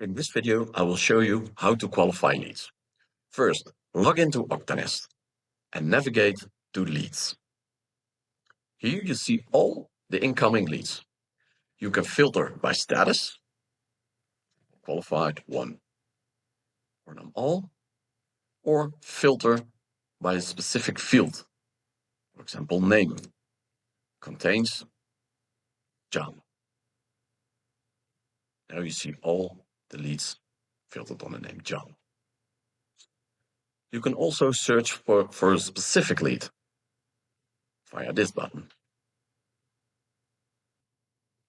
In this video, I will show you how to qualify leads. First, log into Octanist and navigate to Leads. Here you see all the incoming leads. You can filter by status, qualified 1, or them all, or filter by a specific field. For example, name contains John. Now you see all the leads filtered on the name John. You can also search for a specific lead via this button.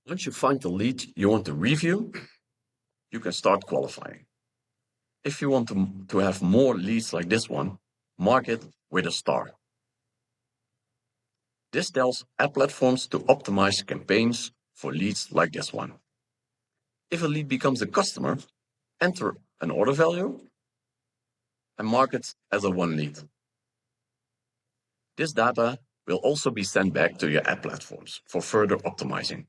Once you find the lead you want to review, you can start qualifying. If you want to have more leads like this one, mark it with a star. This tells ad platforms to optimize campaigns for leads like this one. If a lead becomes a customer, enter an order value and mark it as a 1 lead. This data will also be sent back to your ad platforms for further optimizing.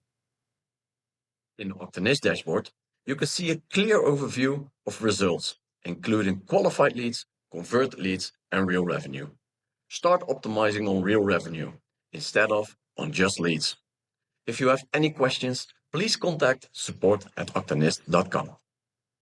In the Octanist dashboard, you can see a clear overview of results, including qualified leads, converted leads, and real revenue. Start optimizing on real revenue instead of on just leads. If you have any questions, please contact support@octanist.com.